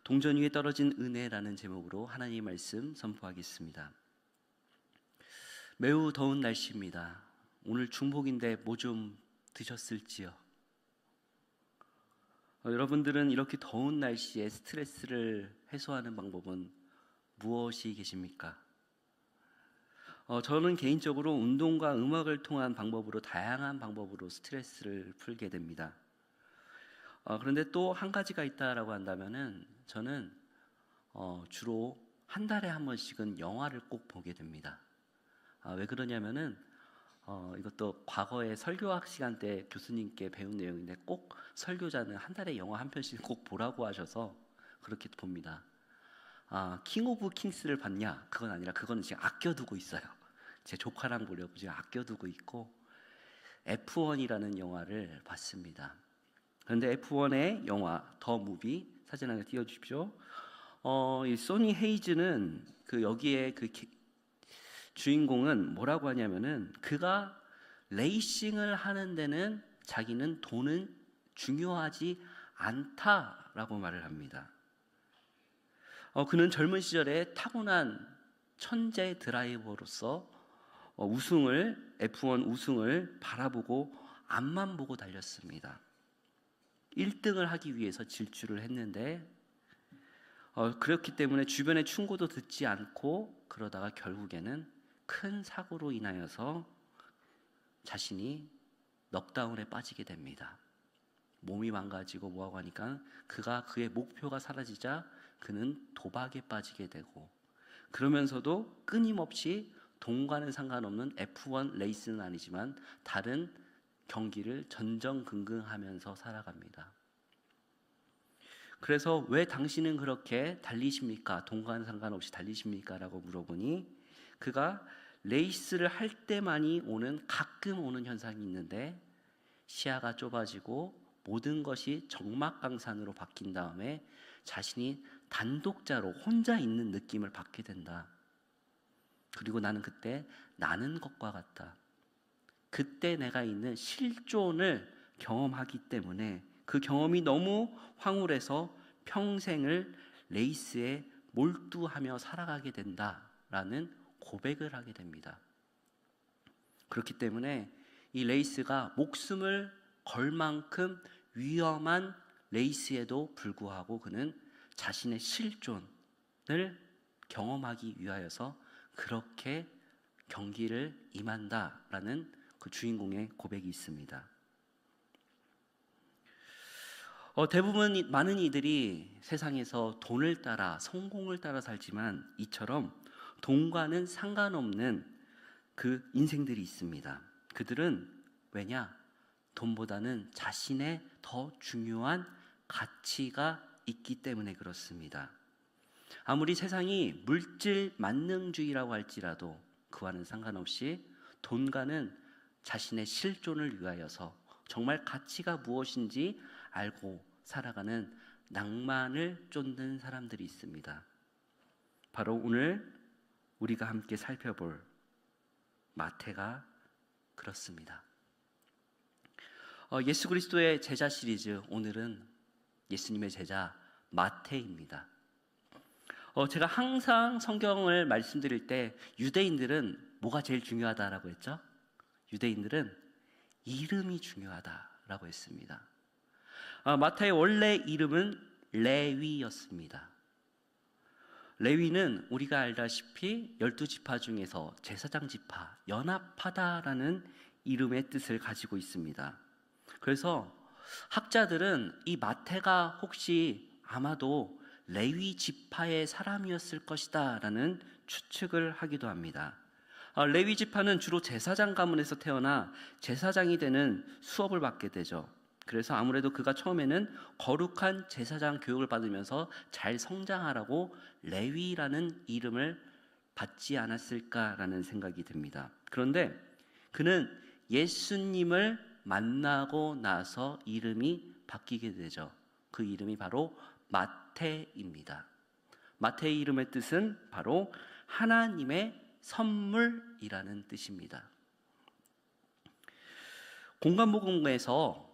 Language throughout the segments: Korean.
동전 위에 떨어진 은혜라는 제목으로 하나님의 말씀 선포하겠습니다. 매우 더운 날씨입니다. 오늘 중복인데 뭐 좀 드셨을지요? 여러분들은 이렇게 더운 날씨에 스트레스를 해소하는 방법은 무엇이 계십니까? 저는 개인적으로 운동과 음악을 통한 방법으로 다양한 방법으로 스트레스를 풀게 됩니다. 그런데 또 한 가지가 있다라고 한다면은 저는 주로 한 달에 한 번씩은 영화를 꼭 보게 됩니다. 왜 그러냐면은 이것도 과거에 설교학 시간 때 교수님께 배운 내용인데 꼭 설교자는 한 달에 영화 한 편씩 꼭 보라고 하셔서 그렇게 봅니다. 킹 오브 킹스를 봤냐? 그건 아니라 그거는 지금 아껴두고 있어요. 제 조카랑 보려고 지금 아껴두고 있고 F1이라는 영화를 봤습니다. 그런데 F1의 영화 더 무비 사진 하나 띄워주십시오. 이 소니 헤이즈는 여기에 주인공은 뭐라고 하냐면은 그가 레이싱을 하는 데는 자기는 돈은 중요하지 않다라고 말을 합니다. 그는 젊은 시절에 타고난 천재 드라이버로서 F1 우승을 바라보고 앞만 보고 달렸습니다. 1등을 하기 위해서 질주를 했는데 그렇기 때문에 주변의 충고도 듣지 않고 그러다가 결국에는 큰 사고로 인하여서 자신이 넉다운에 빠지게 됩니다. 몸이 망가지고 뭐하고 하니까 그의 목표가 사라지자 그는 도박에 빠지게 되고, 그러면서도 끊임없이 돈과는 상관없는 F1 레이스는 아니지만 다른 경기를 전전긍긍하면서 살아갑니다. 그래서 왜 당신은 그렇게 달리십니까? 돈과는 상관없이 달리십니까? 라고 물어보니 그가 레이스를 할 때만이 가끔 오는 현상이 있는데 시야가 좁아지고 모든 것이 적막강산으로 바뀐 다음에 자신이 단독자로 혼자 있는 느낌을 받게 된다. 그리고 나는 그때 나는 것과 같다. 그때 내가 있는 실존을 경험하기 때문에 그 경험이 너무 황홀해서 평생을 레이스에 몰두하며 살아가게 된다라는 고백을 하게 됩니다. 그렇기 때문에 이 레이스가 목숨을 걸 만큼 위험한 레이스에도 불구하고 그는 자신의 실존을 경험하기 위하여서 그렇게 경기를 임한다라는 그 주인공의 고백이 있습니다. 대부분 많은 이들이 세상에서 돈을 따라 성공을 따라 살지만 이처럼 돈과는 상관없는 그 인생들이 있습니다. 그들은 왜냐? 돈보다는 자신의 더 중요한 가치가 있기 때문에 그렇습니다. 아무리 세상이 물질 만능주의라고 할지라도 그와는 상관없이 돈과는 자신의 실존을 위하여서 정말 가치가 무엇인지 알고 살아가는 낭만을 쫓는 사람들이 있습니다. 바로 오늘 우리가 함께 살펴볼 마태가 그렇습니다. 예수 그리스도의 제자 시리즈, 오늘은 예수님의 제자 마태입니다. 제가 항상 성경을 말씀드릴 때 유대인들은 뭐가 제일 중요하다라고 했죠? 유대인들은 이름이 중요하다라고 했습니다. 마태의 원래 이름은 레위였습니다. 레위는 우리가 알다시피 12지파 중에서 제사장 지파, 연합하다라는 이름의 뜻을 가지고 있습니다. 그래서 학자들은 이 마태가 혹시 아마도 레위 지파의 사람이었을 것이다 라는 추측을 하기도 합니다. 레위 지파는 주로 제사장 가문에서 태어나 제사장이 되는 수업을 받게 되죠. 그래서 아무래도 그가 처음에는 거룩한 제사장 교육을 받으면서 잘 성장하라고 레위라는 이름을 받지 않았을까라는 생각이 듭니다. 그런데 그는 예수님을 만나고 나서 이름이 바뀌게 되죠. 그 이름이 바로 마태입니다. 마태의 이름의 뜻은 바로 하나님의 선물이라는 뜻입니다. 공관복음에서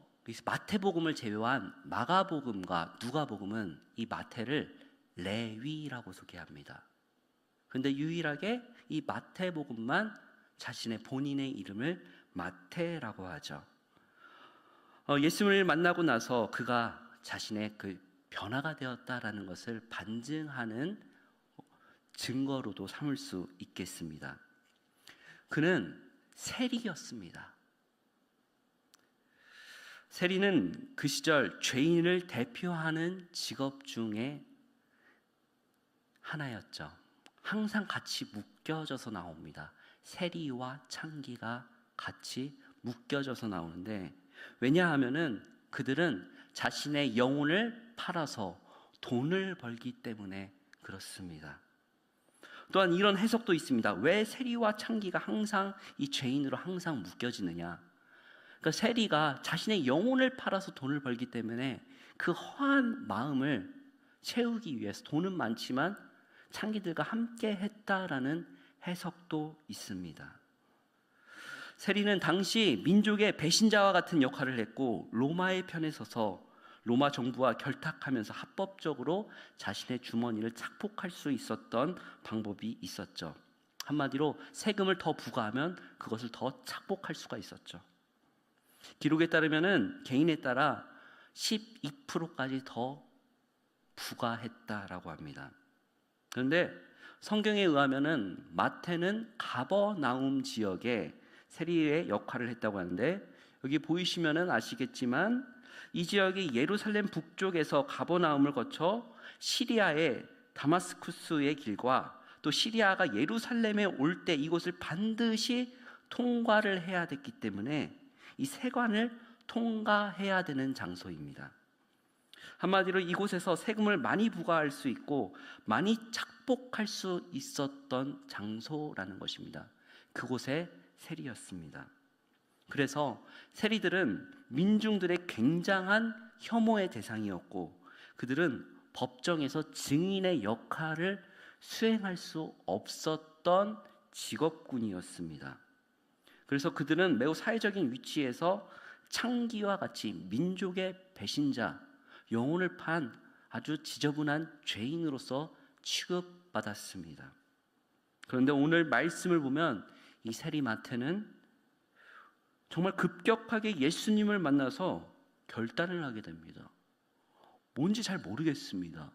마태복음을 제외한 마가복음과 누가복음은 이 마태를 레위라고 소개합니다. 그런데 유일하게 이 마태복음만 자신의 본인의 이름을 마태라고 하죠. 예수님을 만나고 나서 그가 자신의 그 변화가 되었다라는 것을 반증하는 증거로도 삼을 수 있겠습니다. 그는 세리였습니다. 세리는 그 시절 죄인을 대표하는 직업 중에 하나였죠. 항상 같이 묶여져서 나옵니다. 세리와 창기가 같이 묶여져서 나오는데, 왜냐하면은 그들은 자신의 영혼을 팔아서 돈을 벌기 때문에 그렇습니다. 또한 이런 해석도 있습니다. 왜 세리와 창기가 항상 이 죄인으로 항상 묶여지느냐? 그러니까 세리가 자신의 영혼을 팔아서 돈을 벌기 때문에 그 허한 마음을 채우기 위해서, 돈은 많지만 창기들과 함께 했다라는 해석도 있습니다. 세리는 당시 민족의 배신자와 같은 역할을 했고, 로마의 편에 서서 로마 정부와 결탁하면서 합법적으로 자신의 주머니를 착복할 수 있었던 방법이 있었죠. 한마디로 세금을 더 부과하면 그것을 더 착복할 수가 있었죠. 기록에 따르면은 개인에 따라 12%까지 더 부과했다라고 합니다. 그런데 성경에 의하면은 마태는 가버나움 지역에 세리의 역할을 했다고 하는데, 여기 보이시면은 아시겠지만 이 지역이 예루살렘 북쪽에서 가버나움을 거쳐 시리아의 다마스쿠스의 길과 또 시리아가 예루살렘에 올 때 이곳을 반드시 통과를 해야 됐기 때문에 이 세관을 통과해야 되는 장소입니다. 한마디로 이곳에서 세금을 많이 부과할 수 있고 많이 착복할 수 있었던 장소라는 것입니다. 그곳의 세리였습니다. 그래서 세리들은 민중들의 굉장한 혐오의 대상이었고, 그들은 법정에서 증인의 역할을 수행할 수 없었던 직업군이었습니다. 그래서 그들은 매우 사회적인 위치에서 창기와 같이 민족의 배신자, 영혼을 판 아주 지저분한 죄인으로서 취급받았습니다. 그런데 오늘 말씀을 보면 이 세리 마태는 정말 급격하게 예수님을 만나서 결단을 하게 됩니다. 뭔지 잘 모르겠습니다.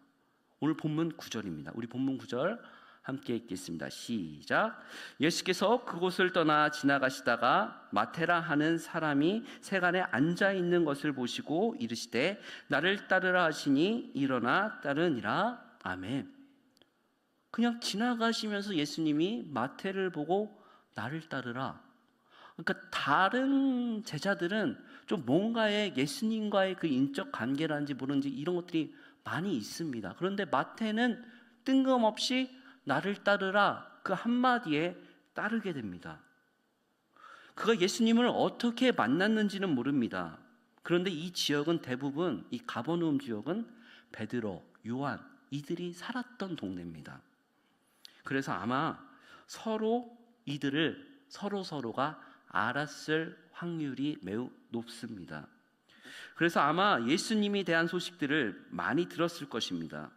오늘 본문 9절입니다. 우리 본문 9절 함께 읽겠습니다. 시작. 예수께서 그곳을 떠나 지나가시다가 마테라 하는 사람이 세간에 앉아 있는 것을 보시고 이르시되 나를 따르라 하시니 일어나 따르니라. 아멘. 그냥 지나가시면서 예수님이 마태를 보고 나를 따르라. 그러니까 다른 제자들은 좀 뭔가의 예수님과의 그 인적 관계라든지 모르는지 이런 것들이 많이 있습니다. 그런데 마태는 뜬금없이 나를 따르라 그 한마디에 따르게 됩니다. 그가 예수님을 어떻게 만났는지는 모릅니다. 그런데 이 지역은 대부분, 이 가버나움 지역은 베드로, 요한 이들이 살았던 동네입니다. 그래서 아마 이들을 서로가 알았을 확률이 매우 높습니다. 그래서 아마 예수님에 대한 소식들을 많이 들었을 것입니다.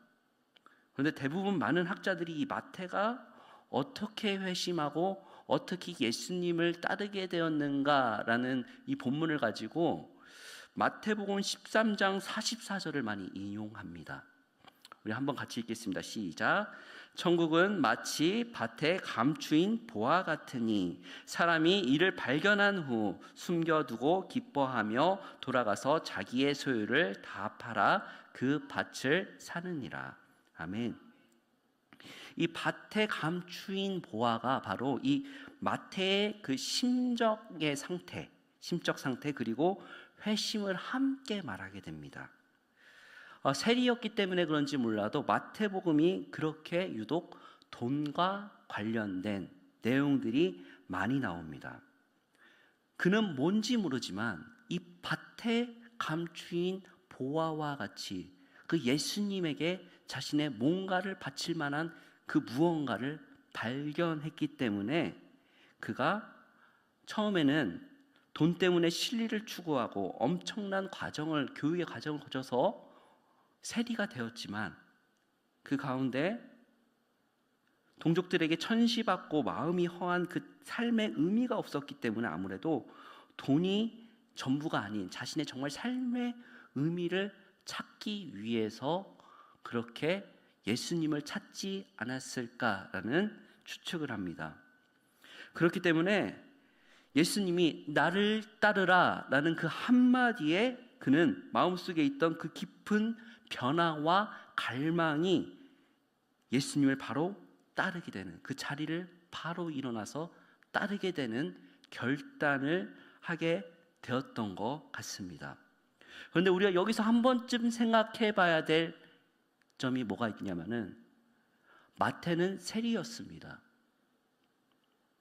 그런데 대부분 많은 학자들이 이 마태가 어떻게 회심하고 어떻게 예수님을 따르게 되었는가라는 이 본문을 가지고 마태복음 13장 44절을 많이 인용합니다. 우리 한번 같이 읽겠습니다. 시작. 천국은 마치 밭에 감추인 보화 같으니 사람이 이를 발견한 후 숨겨두고 기뻐하며 돌아가서 자기의 소유를 다 팔아 그 밭을 사느니라. 아멘. 이 밭에 감추인 보화가 바로 이 마태의 그 심적 상태 그리고 회심을 함께 말하게 됩니다. 세리였기 때문에 그런지 몰라도 마태복음이 그렇게 유독 돈과 관련된 내용들이 많이 나옵니다. 그는 뭔지 모르지만 이 밭에 감추인 보화와 같이 그 예수님에게 자신의 뭔가를 바칠 만한 그 무언가를 발견했기 때문에 그가 처음에는 돈 때문에 실리를 추구하고 엄청난 교육의 과정을 거쳐서 세리가 되었지만 그 가운데 동족들에게 천시받고 마음이 허한 그 삶의 의미가 없었기 때문에 아무래도 돈이 전부가 아닌 자신의 정말 삶의 의미를 찾기 위해서 그렇게 예수님을 찾지 않았을까라는 추측을 합니다. 그렇기 때문에 예수님이 나를 따르라 라는 그 한마디에 그는 마음속에 있던 그 깊은 변화와 갈망이 예수님을 바로 따르게 되는, 그 자리를 바로 일어나서 따르게 되는 결단을 하게 되었던 것 같습니다. 그런데 우리가 여기서 한 번쯤 생각해 봐야 될 점이 뭐가 있냐면은 마태는 세리였습니다.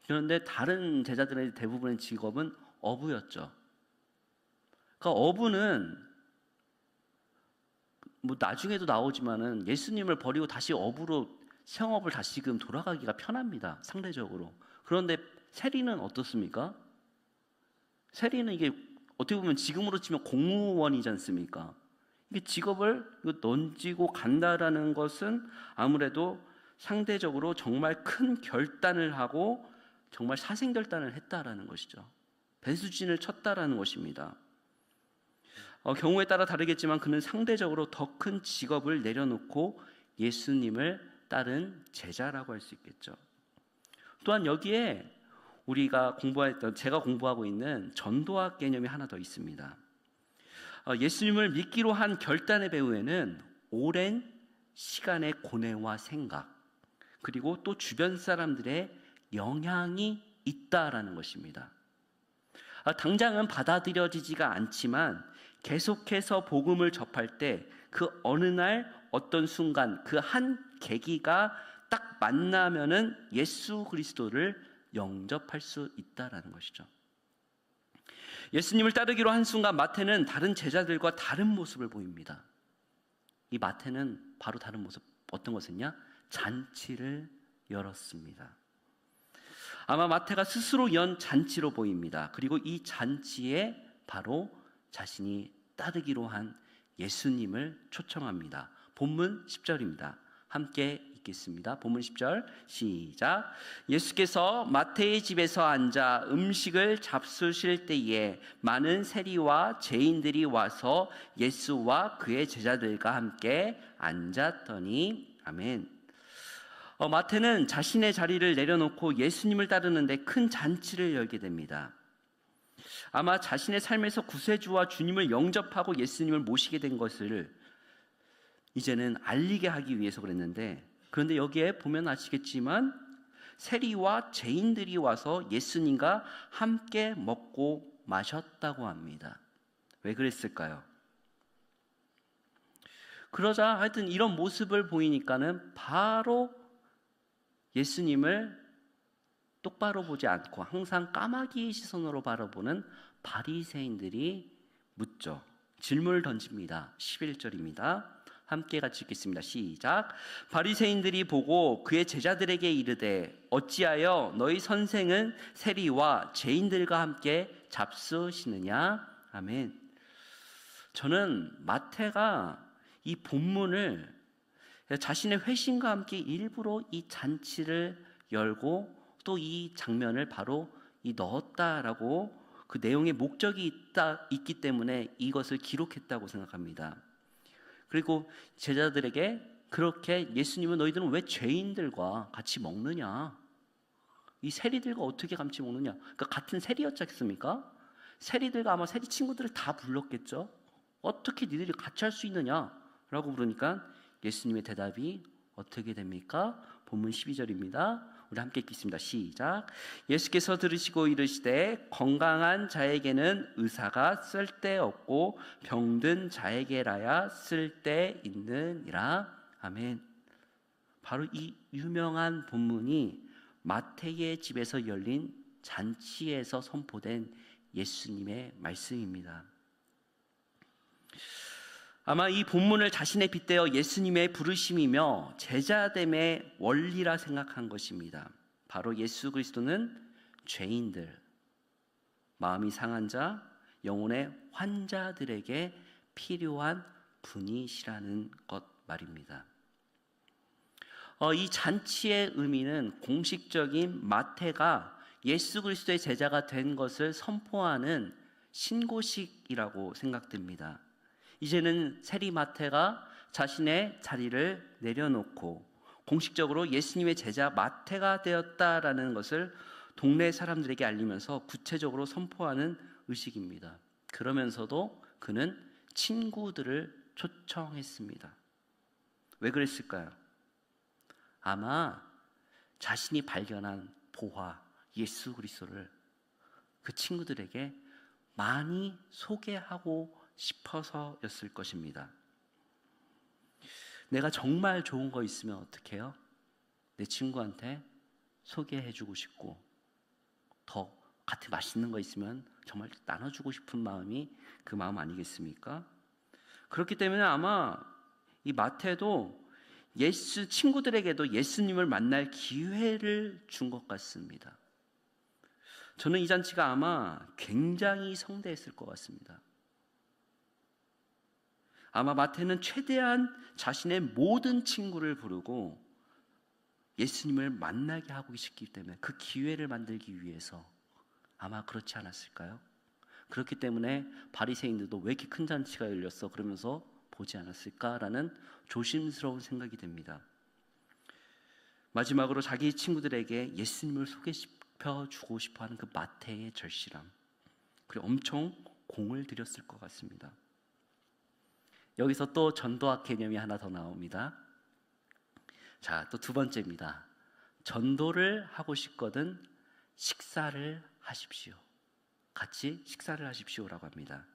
그런데 다른 제자들의 대부분의 직업은 어부였죠. 그러니까 어부는 뭐 나중에도 나오지만은 예수님을 버리고 다시 어부로 생업을 다시금 돌아가기가 편합니다. 상대적으로. 그런데 세리는 어떻습니까? 세리는 이게 어떻게 보면 지금으로 치면 공무원이지 않습니까? 이게 직업을 던지고 간다라는 것은 아무래도 상대적으로 정말 큰 결단을 하고 정말 사생결단을 했다라는 것이죠. 배수진을 쳤다라는 것입니다. 경우에 따라 다르겠지만 그는 상대적으로 더 큰 직업을 내려놓고 예수님을 따른 제자라고 할 수 있겠죠. 또한 여기에 제가 공부하고 있는 전도학 개념이 하나 더 있습니다. 예수님을 믿기로 한 결단의 배후에는 오랜 시간의 고뇌와 생각, 그리고 또 주변 사람들의 영향이 있다라는 것입니다. 당장은 받아들여지지가 않지만 계속해서 복음을 접할 때 그 어느 날 어떤 순간 그 한 계기가 딱 만나면은 예수 그리스도를 영접할 수 있다라는 것이죠. 예수님을 따르기로 한 순간 마태는 다른 제자들과 다른 모습을 보입니다. 이 마태는 바로 다른 모습, 어떤 것이냐? 잔치를 열었습니다. 아마 마태가 스스로 연 잔치로 보입니다. 그리고 이 잔치에 바로 자신이 따르기로 한 예수님을 초청합니다. 본문 10절입니다. 함께 읽겠습니다. 본문 10절 시작. 예수께서 마태의 집에서 앉아 음식을 잡수실 때에 많은 세리와 죄인들이 와서 예수와 그의 제자들과 함께 앉았더니 아멘. 마태는 자신의 자리를 내려놓고 예수님을 따르는데 큰 잔치를 열게 됩니다. 아마 자신의 삶에서 구세주와 주님을 영접하고 예수님을 모시게 된 것을 이제는 알리게 하기 위해서 그랬는데, 그런데 여기에 보면 아시겠지만 세리와 죄인들이 와서 예수님과 함께 먹고 마셨다고 합니다. 왜 그랬을까요? 그러자 하여튼 이런 모습을 보이니까는 바로 예수님을 똑바로 보지 않고 항상 까마귀의 시선으로 바라보는 바리새인들이 묻죠. 질문을 던집니다. 11절입니다. 함께 같이 읽겠습니다. 시작. 바리새인들이 보고 그의 제자들에게 이르되 어찌하여 너희 선생은 세리와 죄인들과 함께 잡수시느냐? 아멘. 저는 마태가 이 본문을 자신의 회심과 함께 일부러 이 잔치를 열고 또 이 장면을 바로 넣었다라고, 그 내용의 목적이 있기 때문에 이것을 기록했다고 생각합니다. 그리고 제자들에게 그렇게 예수님은 너희들은 왜 죄인들과 같이 먹느냐? 이 세리들과 어떻게 같이 먹느냐? 그러니까 같은 세리였지 않습니까? 세리들과 아마 세리 친구들을 다 불렀겠죠. 어떻게 니들이 같이 할 수 있느냐? 라고 부르니까 예수님의 대답이 어떻게 됩니까? 본문 12절입니다. 우리 함께 읽겠습니다. 시작. 예수께서 들으시고 이르시되 건강한 자에게는 의사가 쓸데없고 병든 자에게라야 쓸데있느니라. 아멘. 바로 이 유명한 본문이 마태의 집에서 열린 잔치에서 선포된 예수님의 말씀입니다. 아마 이 본문을 자신에 빗대어 예수님의 부르심이며 제자됨의 원리라 생각한 것입니다. 바로 예수 그리스도는 죄인들, 마음이 상한 자, 영혼의 환자들에게 필요한 분이시라는 것 말입니다. 이 잔치의 의미는 공식적인 마태가 예수 그리스도의 제자가 된 것을 선포하는 신고식이라고 생각됩니다. 이제는 세리 마태가 자신의 자리를 내려놓고 공식적으로 예수님의 제자 마태가 되었다라는 것을 동네 사람들에게 알리면서 구체적으로 선포하는 의식입니다. 그러면서도 그는 친구들을 초청했습니다. 왜 그랬을까요? 아마 자신이 발견한 보화 예수 그리스도를 그 친구들에게 많이 소개하고 싶어서였을 것입니다. 내가 정말 좋은 거 있으면 어떻게 해요? 내 친구한테 소개해주고 싶고 더 같이 맛있는 거 있으면 정말 나눠주고 싶은 마음이 그 마음 아니겠습니까? 그렇기 때문에 아마 이 마태도 친구들에게도 예수님을 만날 기회를 준 것 같습니다. 저는 이 잔치가 아마 굉장히 성대했을 것 같습니다. 아마 마태는 최대한 자신의 모든 친구를 부르고 예수님을 만나게 하고 싶기 때문에 그 기회를 만들기 위해서 아마 그렇지 않았을까요? 그렇기 때문에 바리새인들도 왜 이렇게 큰 잔치가 열렸어? 그러면서 보지 않았을까라는 조심스러운 생각이 됩니다. 마지막으로 자기 친구들에게 예수님을 소개시켜주고 싶어하는 그 마태의 절실함, 그리고 엄청 공을 들였을 것 같습니다. 여기서 또 전도학 개념이 하나 더 나옵니다. 자, 또 두 번째입니다. 전도를 하고 싶거든 식사를 하십시오. 같이 식사를 하십시오라고 합니다.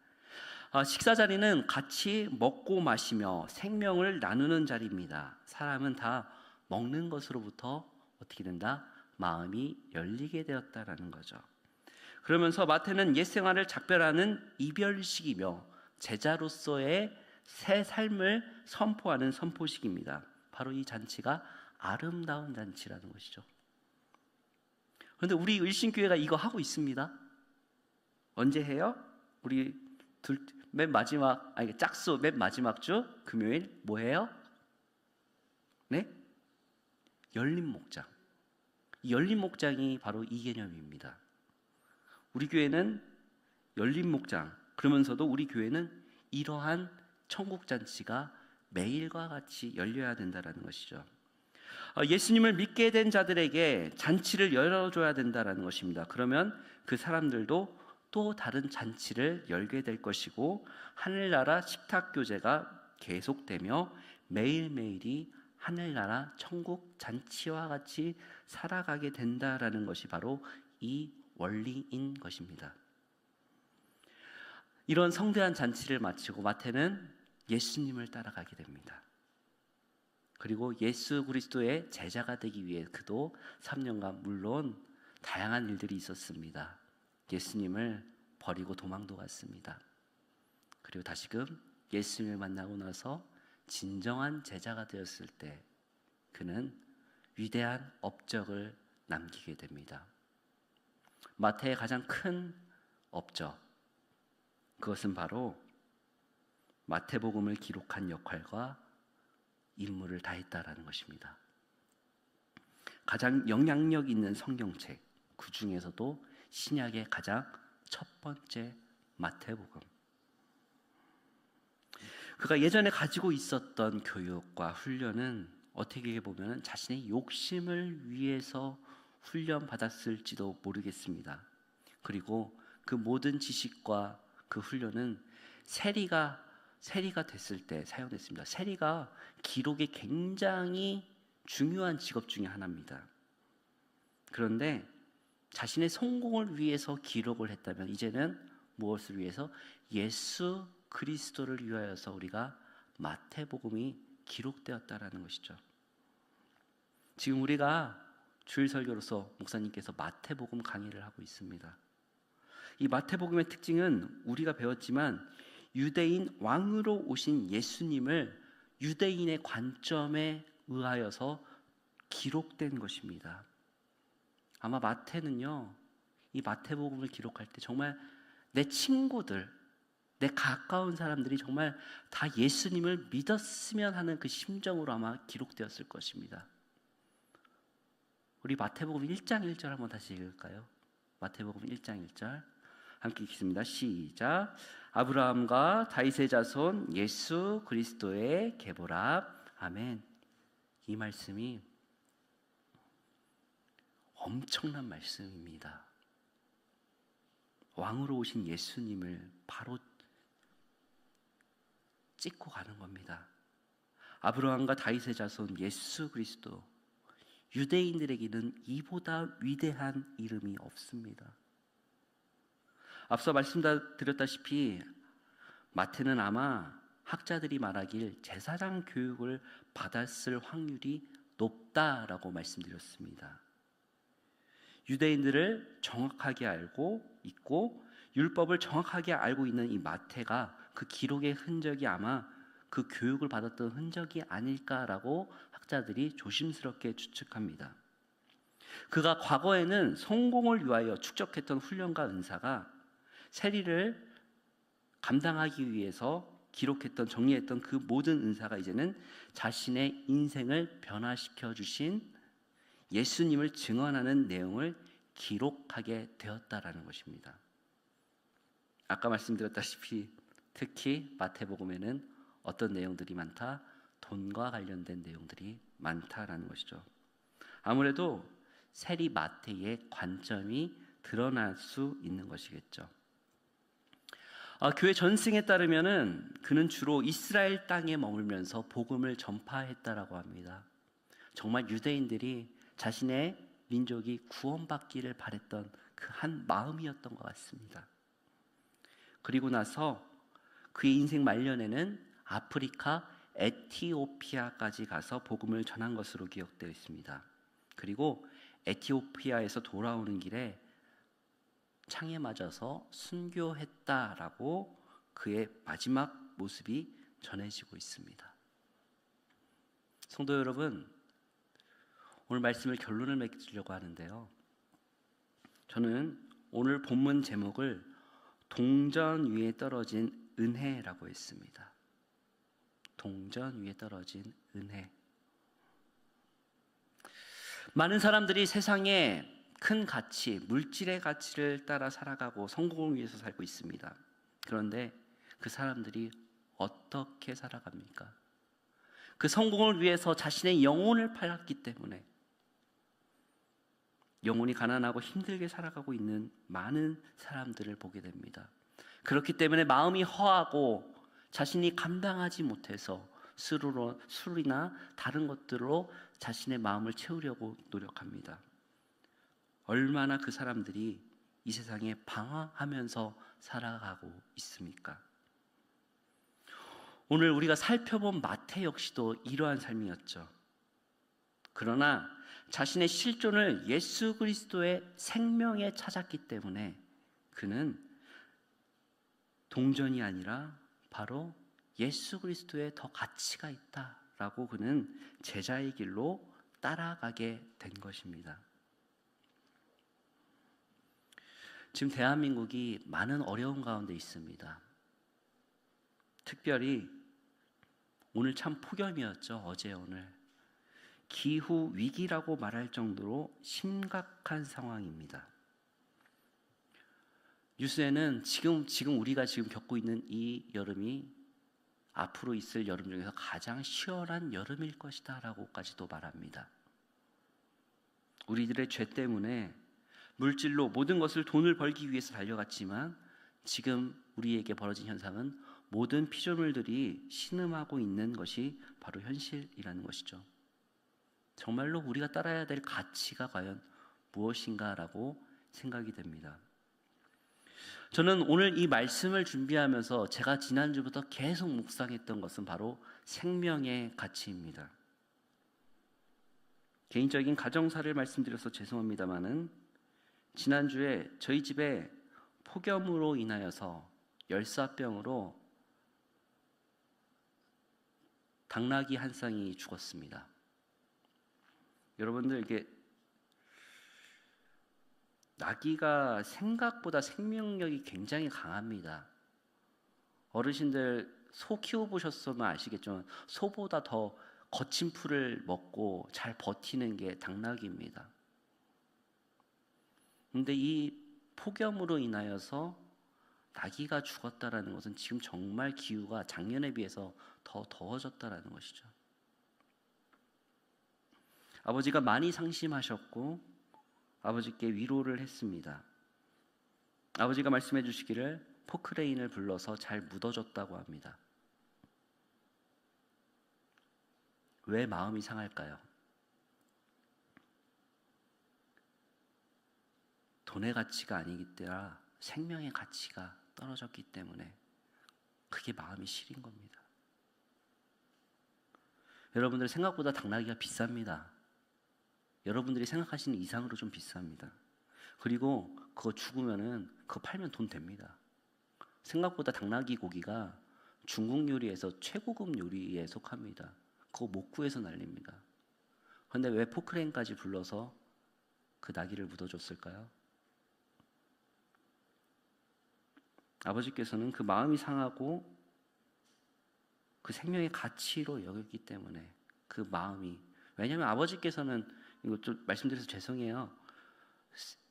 식사 자리는 같이 먹고 마시며 생명을 나누는 자리입니다. 사람은 다 먹는 것으로부터 어떻게 된다? 마음이 열리게 되었다라는 거죠. 그러면서 마태는 옛 생활을 작별하는 이별식이며 제자로서의 새 삶을 선포하는 선포식입니다. 바로 이 잔치가 아름다운 잔치라는 것이죠. 그런데 우리 일신교회가 이거 하고 있습니다. 언제 해요? 우리 짝수 맨 마지막 주 금요일 뭐 해요? 네? 열린 목장. 열린 목장이 바로 이 개념입니다. 우리 교회는 열린 목장, 그러면서도 우리 교회는 이러한 천국 잔치가 매일과 같이 열려야 된다는 것이죠. 예수님을 믿게 된 자들에게 잔치를 열어줘야 된다는 것입니다. 그러면 그 사람들도 또 다른 잔치를 열게 될 것이고 하늘나라 식탁 교제가 계속되며 매일매일이 하늘나라 천국 잔치와 같이 살아가게 된다라는 것이 바로 이 원리인 것입니다. 이런 성대한 잔치를 마치고 마태는 예수님을 따라가게 됩니다. 그리고 예수 그리스도의 제자가 되기 위해 그도 3년간 물론 다양한 일들이 있었습니다. 예수님을 버리고 도망도 갔습니다. 그리고 다시금 예수님을 만나고 나서 진정한 제자가 되었을 때 그는 위대한 업적을 남기게 됩니다. 마태의 가장 큰 업적, 그것은 바로 마태복음을 기록한 역할과 임무를 다했다라는 것입니다. 가장 영향력 있는 성경책, 그 중에서도 신약의 가장 첫 번째 마태복음. 그가 예전에 가지고 있었던 교육과 훈련은 어떻게 보면 자신의 욕심을 위해서 훈련받았을지도 모르겠습니다. 그리고 그 모든 지식과 그 훈련은 세리가 됐을 때 사용됐습니다. 세리가 기록에 굉장히 중요한 직업 중에 하나입니다. 그런데 자신의 성공을 위해서 기록을 했다면 이제는 무엇을 위해서? 예수 그리스도를 위하여서 우리가 마태복음이 기록되었다라는 것이죠. 지금 우리가 주일 설교로서 목사님께서 마태복음 강의를 하고 있습니다. 이 마태복음의 특징은 우리가 배웠지만 유대인 왕으로 오신 예수님을 유대인의 관점에 의하여서 기록된 것입니다. 아마 마태는요, 이 마태복음을 기록할 때 정말 내 친구들, 내 가까운 사람들이 정말 다 예수님을 믿었으면 하는 그 심정으로 아마 기록되었을 것입니다. 우리 마태복음 1장 1절 한번 다시 읽을까요? 마태복음 1장 1절 함께 읽겠습니다. 시작. 아브라함과 다윗의 자손 예수 그리스도의 계보라. 아멘. 이 말씀이 엄청난 말씀입니다. 왕으로 오신 예수님을 바로 찍고 가는 겁니다. 아브라함과 다윗의 자손 예수 그리스도, 유대인들에게는 이보다 위대한 이름이 없습니다. 앞서 말씀드렸다시피 마태는 아마 학자들이 말하길 제사장 교육을 받았을 확률이 높다라고 말씀드렸습니다. 유대인들을 정확하게 알고 있고 율법을 정확하게 알고 있는 이 마태가 그 기록의 흔적이 아마 그 교육을 받았던 흔적이 아닐까라고 학자들이 조심스럽게 추측합니다. 그가 과거에는 성공을 위하여 축적했던 훈련과 은사가 세리를 감당하기 위해서 기록했던, 정리했던 그 모든 은사가 이제는 자신의 인생을 변화시켜 주신 예수님을 증언하는 내용을 기록하게 되었다라는 것입니다. 아까 말씀드렸다시피 특히 마태복음에는 어떤 내용들이 많다? 돈과 관련된 내용들이 많다라는 것이죠. 아무래도 세리 마태의 관점이 드러날 수 있는 것이겠죠. 교회 전승에 따르면은 그는 주로 이스라엘 땅에 머물면서 복음을 전파했다라고 합니다. 정말 유대인들이 자신의 민족이 구원받기를 바랬던 그 한 마음이었던 것 같습니다. 그리고 나서 그의 인생 말년에는 아프리카 에티오피아까지 가서 복음을 전한 것으로 기록되어 있습니다. 그리고 에티오피아에서 돌아오는 길에 창에 맞아서 순교했다라고 그의 마지막 모습이 전해지고 있습니다. 성도 여러분, 오늘 말씀을 결론을 맺으려고 하는데요. 저는 오늘 본문 제목을 동전 위에 떨어진 은혜라고 했습니다. 동전 위에 떨어진 은혜. 많은 사람들이 세상에 큰 가치, 물질의 가치를 따라 살아가고 성공을 위해서 살고 있습니다. 그런데 그 사람들이 어떻게 살아갑니까? 그 성공을 위해서 자신의 영혼을 팔았기 때문에 영혼이 가난하고 힘들게 살아가고 있는 많은 사람들을 보게 됩니다. 그렇기 때문에 마음이 허하고 자신이 감당하지 못해서 술이나 다른 것들로 자신의 마음을 채우려고 노력합니다. 얼마나 그 사람들이 이 세상에 방황하면서 살아가고 있습니까? 오늘 우리가 살펴본 마태 역시도 이러한 삶이었죠. 그러나 자신의 실존을 예수 그리스도의 생명에 찾았기 때문에 그는 동전이 아니라 바로 예수 그리스도에 더 가치가 있다라고 그는 제자의 길로 따라가게 된 것입니다. 지금 대한민국이 많은 어려움 가운데 있습니다. 특별히 오늘 참 폭염이었죠. 어제 오늘. 기후 위기라고 말할 정도로 심각한 상황입니다. 뉴스에는 지금 우리가 지금 겪고 있는 이 여름이 앞으로 있을 여름 중에서 가장 시원한 여름일 것이다 라고까지도 말합니다. 우리들의 죄 때문에 물질로 모든 것을 돈을 벌기 위해서 달려갔지만 지금 우리에게 벌어진 현상은 모든 피조물들이 신음하고 있는 것이 바로 현실이라는 것이죠. 정말로 우리가 따라야 될 가치가 과연 무엇인가라고 생각이 됩니다. 저는 오늘 이 말씀을 준비하면서 제가 지난주부터 계속 묵상했던 것은 바로 생명의 가치입니다. 개인적인 가정사를 말씀드려서 죄송합니다마는 지난주에 저희 집에 폭염으로 인하여서 열사병으로 당나귀 한 쌍이 죽었습니다. 여러분들 이게 나귀가 생각보다 생명력이 굉장히 강합니다. 어르신들 소 키워보셨으면 아시겠지만 소보다 더 거친 풀을 먹고 잘 버티는 게 당나귀입니다. 근데 이 폭염으로 인하여서 나귀가 죽었다라는 것은 지금 정말 기후가 작년에 비해서 더 더워졌다라는 것이죠. 아버지가 많이 상심하셨고 아버지께 위로를 했습니다. 아버지가 말씀해 주시기를 포크레인을 불러서 잘 묻어줬다고 합니다. 왜 마음이 상할까요? 돈의 가치가 아니기 때문에 생명의 가치가 떨어졌기 때문에 그게 마음이 시린 겁니다. 여러분들 생각보다 당나귀가 비쌉니다. 여러분들이 생각하시는 이상으로 좀 비쌉니다. 그리고 그거 죽으면은 그거 팔면 돈 됩니다. 생각보다 당나귀 고기가 중국 요리에서 최고급 요리에 속합니다. 그거 못 구해서 난립니다. 그런데 왜 포크레인까지 불러서 그 나귀를 묻어줬을까요? 아버지께서는 그 마음이 상하고 그 생명의 가치로 여겼기 때문에 그 마음이, 왜냐하면 아버지께서는, 이거 좀 말씀드려서 죄송해요,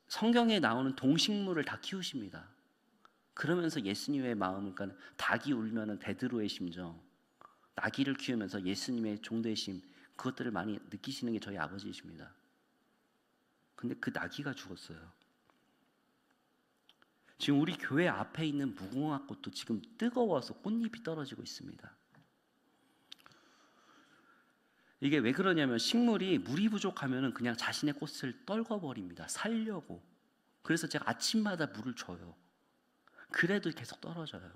성경에 나오는 동식물을 다 키우십니다. 그러면서 예수님의 마음을, 그러니까 닭이 울면은 베드로의 심정, 나귀를 키우면서 예수님의 종되심, 그것들을 많이 느끼시는 게 저희 아버지이십니다. 근데 그 나귀가 죽었어요. 지금 우리 교회 앞에 있는 무궁화꽃도 지금 뜨거워서 꽃잎이 떨어지고 있습니다. 이게 왜 그러냐면 식물이 물이 부족하면 그냥 자신의 꽃을 떨궈버립니다. 살려고. 그래서 제가 아침마다 물을 줘요. 그래도 계속 떨어져요.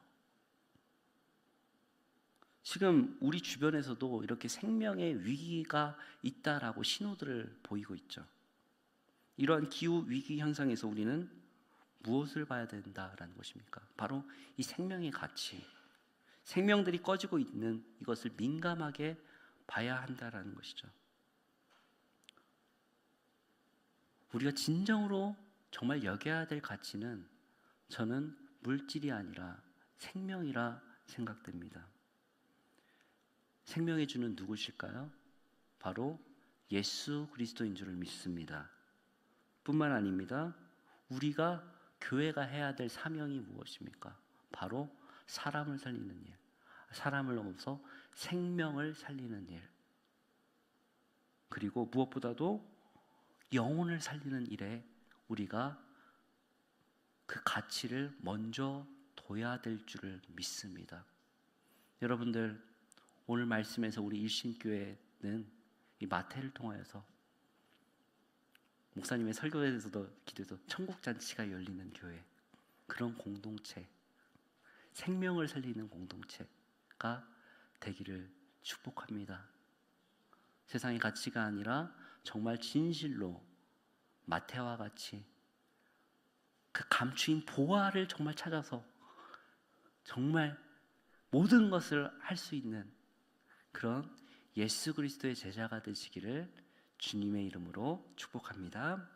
지금 우리 주변에서도 이렇게 생명의 위기가 있다라고 신호들을 보이고 있죠. 이러한 기후 위기 현상에서 우리는 무엇을 봐야 된다라는 것입니까? 바로 이 생명의 가치, 생명들이 꺼지고 있는 이것을 민감하게 봐야 한다라는 것이죠. 우리가 진정으로 정말 여겨야 될 가치는 저는 물질이 아니라 생명이라 생각됩니다. 생명의 주는 누구실까요? 바로 예수 그리스도인 줄을 믿습니다. 뿐만 아닙니다. 우리가 교회가 해야 될 사명이 무엇입니까? 바로 사람을 살리는 일, 사람을 넘어서 생명을 살리는 일, 그리고 무엇보다도 영혼을 살리는 일에 우리가 그 가치를 먼저 둬야 될 줄을 믿습니다. 여러분들, 오늘 말씀에서 우리 일신교회는 이 마태를 통하여서 목사님의 설교에서도 기도해서 천국잔치가 열리는 교회, 그런 공동체, 생명을 살리는 공동체가 되기를 축복합니다. 세상의 가치가 아니라 정말 진실로 마태와 같이 그 감추인 보화를 정말 찾아서 정말 모든 것을 할 수 있는 그런 예수 그리스도의 제자가 되시기를 주님의 이름으로 축복합니다.